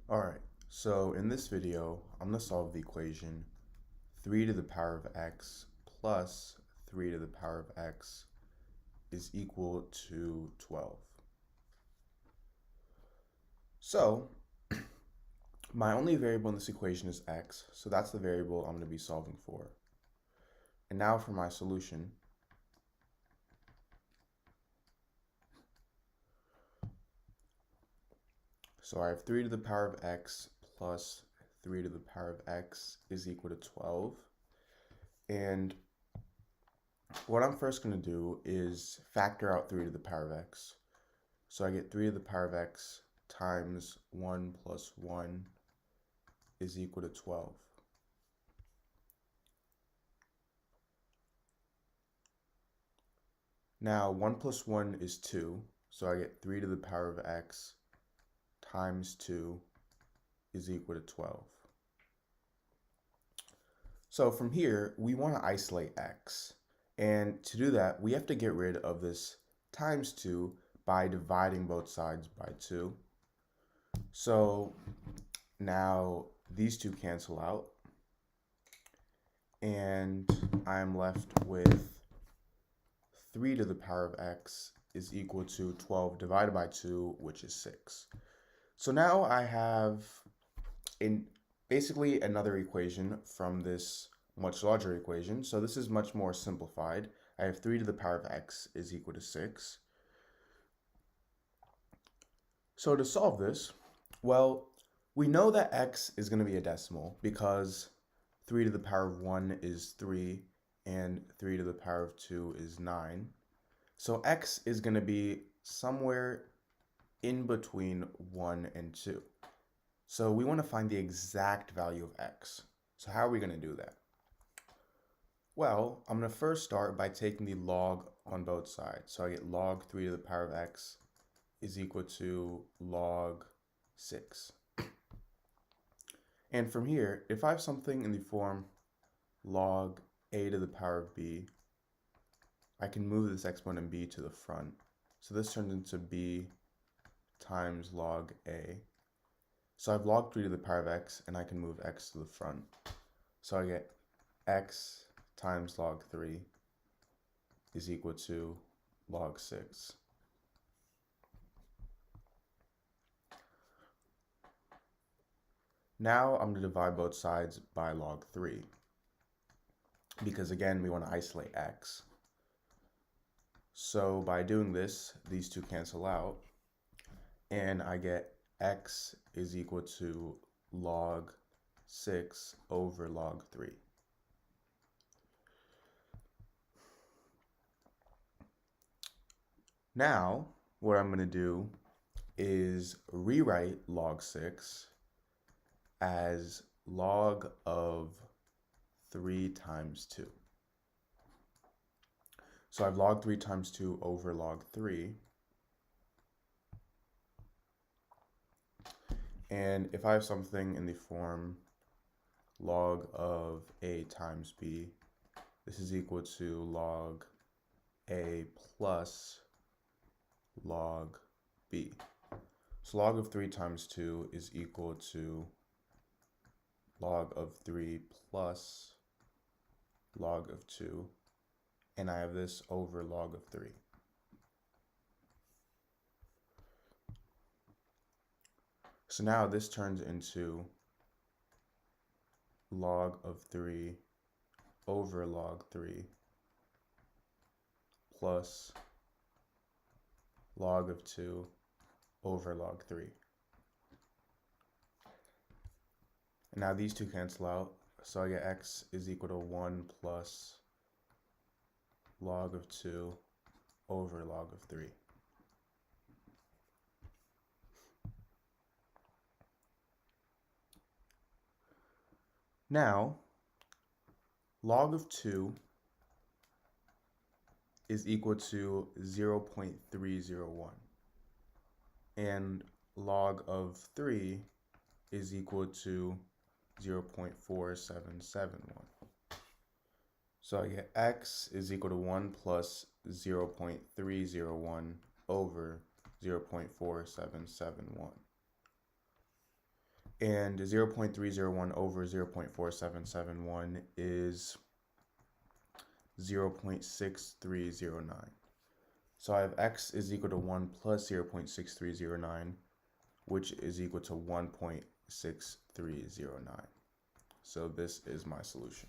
Alright, so in this video, I'm going to solve the equation 3 to the power of x plus 3 to the power of x is equal to 12. So, my only variable in this equation is x, so that's the variable I'm going to be solving for. And now for my solution. So I have 3 to the power of x plus 3 to the power of x is equal to 12. And what I'm first going to do is factor out 3 to the power of x. So I get 3 to the power of x times 1 plus 1 is equal to 12. Now 1 plus 1 is 2, so I get 3 to the power of x times 2 is equal to 12. So from here, we want to isolate x. And to do that, we have to get rid of this times 2 by dividing both sides by 2. So now these two cancel out. And I'm left with 3 to the power of x is equal to 12 divided by 2, which is 6. So now I have basically another equation from this much larger equation. So this is much more simplified. I have 3 to the power of x is equal to 6. So to solve this, well, we know that x is going to be a decimal because 3 to the power of 1 is 3 and 3 to the power of 2 is 9. So x is going to be somewhere in between 1 and 2. So we want to find the exact value of x. So how are we going to do that? Well, I'm going to first start by taking the log on both sides. So I get log 3 to the power of x is equal to log 6. And from here, if I have something in the form log a to the power of b, I can move this exponent b to the front. So this turns into b times log a. So I have log 3 to the power of x, and I can move x to the front. So I get x times log 3 is equal to log 6. Now I'm going to divide both sides by log 3 because again we want to isolate x. So by doing this, these two cancel out and I get x is equal to log 6 over log 3. Now what I'm going to do is rewrite log 6 as log of 3 times 2. So I have log 3 times 2 over log 3. And if I have something in the form log of a times b, this is equal to log a plus log b. So log of 3 times 2 is equal to log of 3 plus log of 2, and I have this over log of 3. So now this turns into log of 3 over log 3 plus log of 2 over log 3. And now these two cancel out, so I get x is equal to 1 plus log of 2 over log of 3. Now, log of 2 is equal to 0.301, and log of 3 is equal to 0.4771. So I get x is equal to 1 plus 0.301 over 0.4771. And 0.301 over 0.4771 is 0.6309. So I have x is equal to 1 plus 0.6309, which is equal to 1.6309. So this is my solution.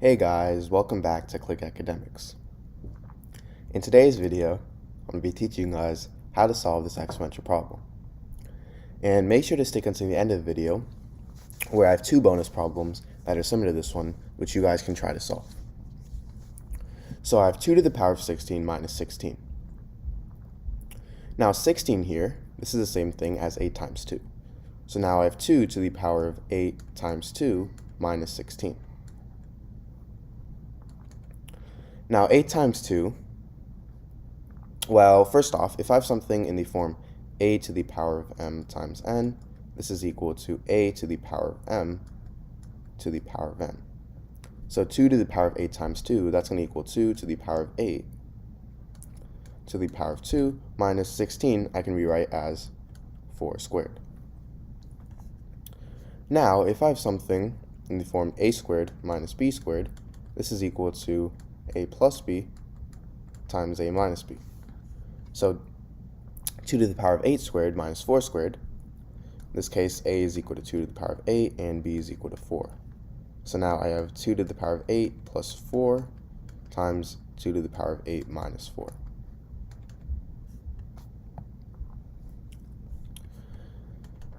Hey guys, welcome back to Click Academics. In today's video, I'm going to be teaching you guys how to solve this exponential problem. And make sure to stick until the end of the video, where I have two bonus problems that are similar to this one, which you guys can try to solve. So I have 2 to the power of 16 minus 16. Now 16 here, this is the same thing as 8 times 2. So now I have 2 to the power of 8 times 2 minus 16. Now 8 times 2, well, first off, if I have something in the form a to the power of m times n, this is equal to a to the power of m to the power of n. So 2 to the power of 8 times 2, that's going to equal 2 to the power of 8 to the power of 2 minus 16, I can rewrite as 4 squared. Now, if I have something in the form a squared minus b squared, this is equal to a plus b times a minus b. So 2 to the power of 8 squared minus 4 squared. In this case, a is equal to 2 to the power of 8 and b is equal to 4. So now I have 2 to the power of 8 plus 4 times 2 to the power of 8 minus 4.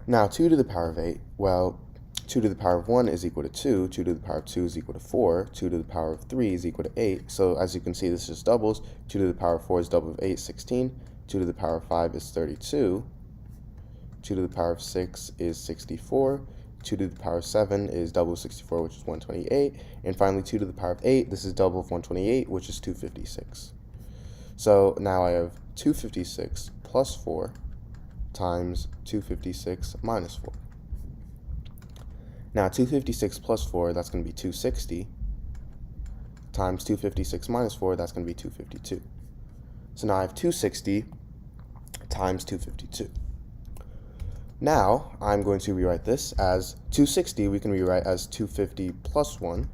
Now 2 to the power of 8, well, 2 to the power of 1 is equal to 2, 2 to the power of 2 is equal to 4, 2 to the power of 3 is equal to 8. So as you can see, this just doubles. 2 to the power of 4 is double of 8, 16. 2 to the power of 5 is 32. 2 to the power of 6 is 64. 2 to the power of 7 is double of 64, which is 128. And finally, 2 to the power of 8, this is double of 128, which is 256. So now I have 256 plus 4 times 256 minus 4. Now 256 plus 4, that's going to be 260, times 256 minus 4, that's going to be 252. So now I have 260 times 252. Now I'm going to rewrite this as 260 we can rewrite as 250 plus 1,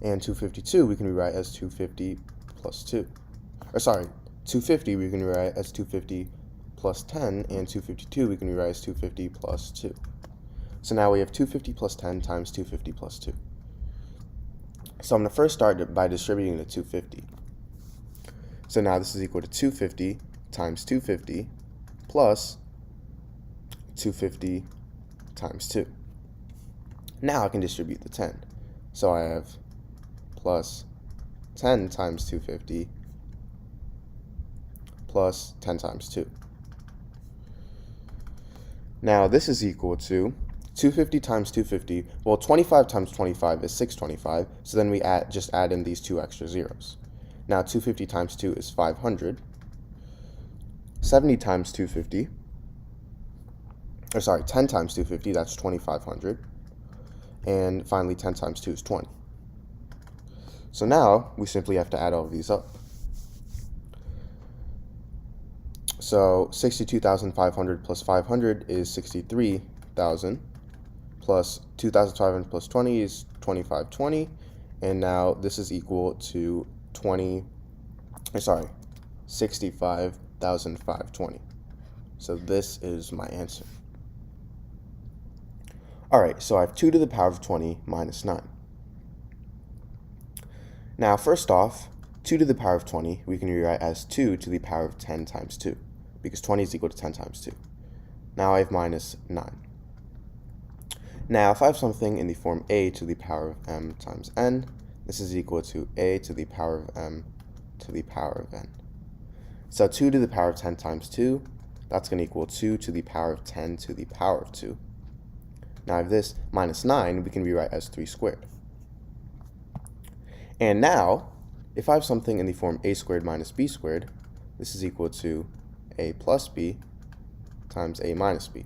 and 252 we can rewrite as 250 plus 2. Or sorry, 250 we can rewrite as 250 plus 10, and 252 we can rewrite as 250 plus 2. So now we have 250 plus 10 times 250 plus 2. So I'm going to first start by distributing the 250. So now this is equal to 250 times 250 plus 250 times 2. Now I can distribute the 10. So I have plus 10 times 250 plus 10 times 2. Now this is equal to 250 times 250, well 25 times 25 is 625, so then we just add in these two extra zeros. Now 250 times 2 is 500. 70 times 250, or sorry, 10 times 250, that's 2500. And finally 10 times 2 is 20. So now we simply have to add all of these up. So 62,500 plus 500 is 63,000. Plus 2,500 plus 20 is 2,520, and now this is equal to 65,520. So this is my answer. Alright, so I have 2 to the power of 20 minus 9. Now first off, 2 to the power of 20 we can rewrite as 2 to the power of 10 times 2, because 20 is equal to 10 times 2. Now I have minus 9. Now, if I have something in the form a to the power of m times n, this is equal to a to the power of m to the power of n. So 2 to the power of 10 times 2, that's going to equal 2 to the power of 10 to the power of 2. Now, I have this minus 9, we can rewrite as 3 squared. And now, if I have something in the form a squared minus b squared, this is equal to a plus b times a minus b.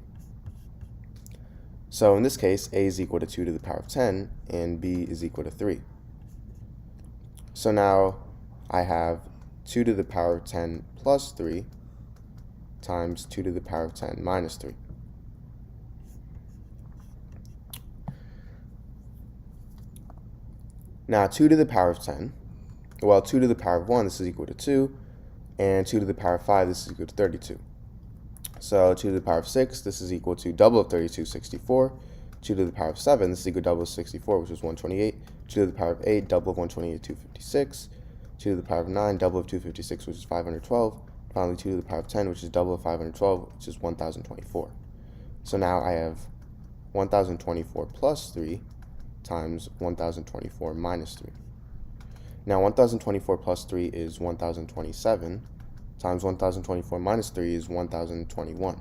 So in this case, a is equal to 2 to the power of 10, and b is equal to 3. So now I have 2 to the power of 10 plus 3 times 2 to the power of 10 minus 3. Now 2 to the power of 10, well, 2 to the power of 1, this is equal to 2, and 2 to the power of 5, this is equal to 32. So 2 to the power of 6, this is equal to double of 32, 64. 2 to the power of 7, this is equal to double of 64, which is 128. 2 to the power of 8, double of 128, 256. 2 to the power of 9, double of 256, which is 512. Finally, 2 to the power of 10, which is double of 512, which is 1024. So now I have 1024 plus 3 times 1024 minus 3. Now 1024 plus 3 is 1027, times 1024 minus 3 is 1021.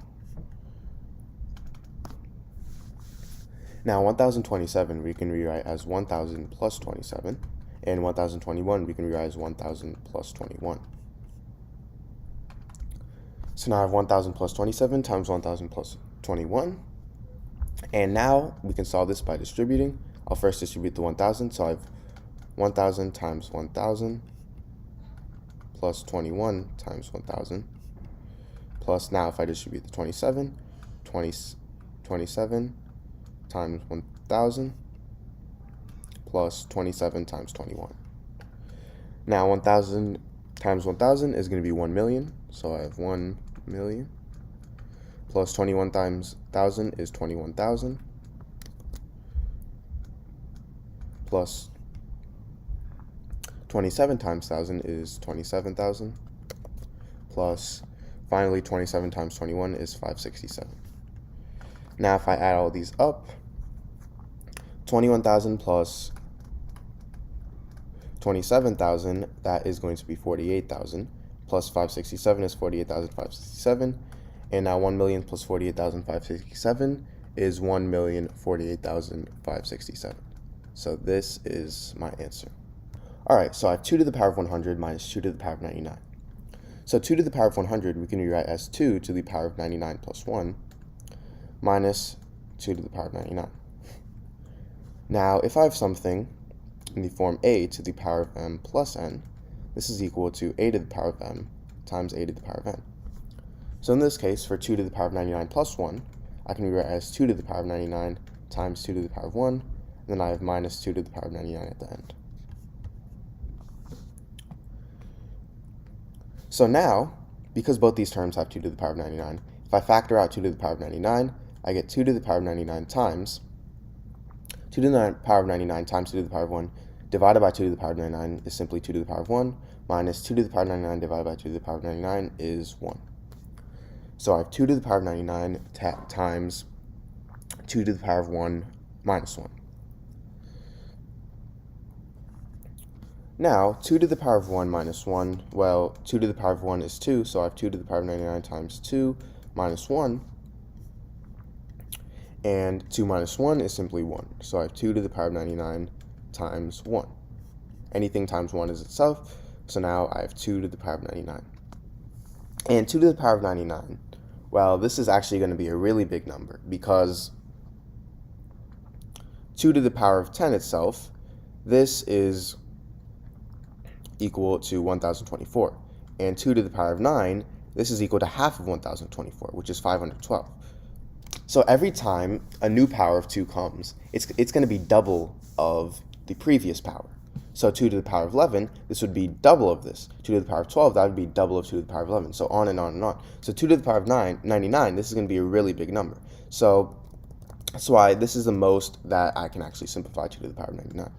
Now 1027 we can rewrite as 1000 plus 27, and 1021 we can rewrite as 1000 plus 21. So now I have 1000 plus 27 times 1000 plus 21, and now we can solve this by distributing. I'll first distribute the 1000, so I have 1000 times 1000 plus 21 times 1000, plus now if I distribute the 27 times 1000 plus 27 times 21. Now 1000 times 1000 is going to be 1 million, so I have 1 million, plus 21 times 1000 is 21,000, plus 27 times 1000 is 27,000, plus finally 27 times 21 is 567. Now if I add all these up, 21,000 plus 27,000, that is going to be 48,000, plus 567 is 48,567, and now 1 million plus 48,567 is 1,048,567. So this is my answer. Alright, so I have 2 to the power of 100 minus 2 to the power of 99. So 2 to the power of 100 we can rewrite as 2 to the power of 99 plus 1 minus 2 to the power of 99. Now, if I have something in the form a to the power of m plus n, this is equal to a to the power of m times a to the power of n. So in this case, for 2 to the power of 99 plus 1, I can rewrite as 2 to the power of 99 times 2 to the power of 1, and then I have minus 2 to the power of 99 at the end. So now, because both these terms have 2 to the power of 99, if I factor out 2 to the power of 99, I get 2 to the power of 99 times 2 to the power of 99 times 2 to the power of 1 divided by 2 to the power of 99 is simply 2 to the power of 1, minus 2 to the power of 99 divided by 2 to the power of 99 is 1. So I have 2 to the power of 99 times 2 to the power of 1 minus 1. Now, 2 to the power of 1 minus 1, well, 2 to the power of 1 is 2, so I have 2 to the power of 99 times 2 minus 1, and 2 minus 1 is simply 1. So I have 2 to the power of 99 times 1. Anything times 1 is itself, so now I have 2 to the power of 99. And 2 to the power of 99, well, this is actually going to be a really big number, because 2 to the power of 10 itself, this is equal to 1024. And 2 to the power of 9, this is equal to half of 1024, which is 512. So every time a new power of 2 comes, it's going to be double of the previous power. So 2 to the power of 11, this would be double of this. 2 to the power of 12, that would be double of 2 to the power of 11, so on and on and on. So 2 to the power of 99, this is going to be a really big number. So that's why this is the most that I can actually simplify 2 to the power of 99.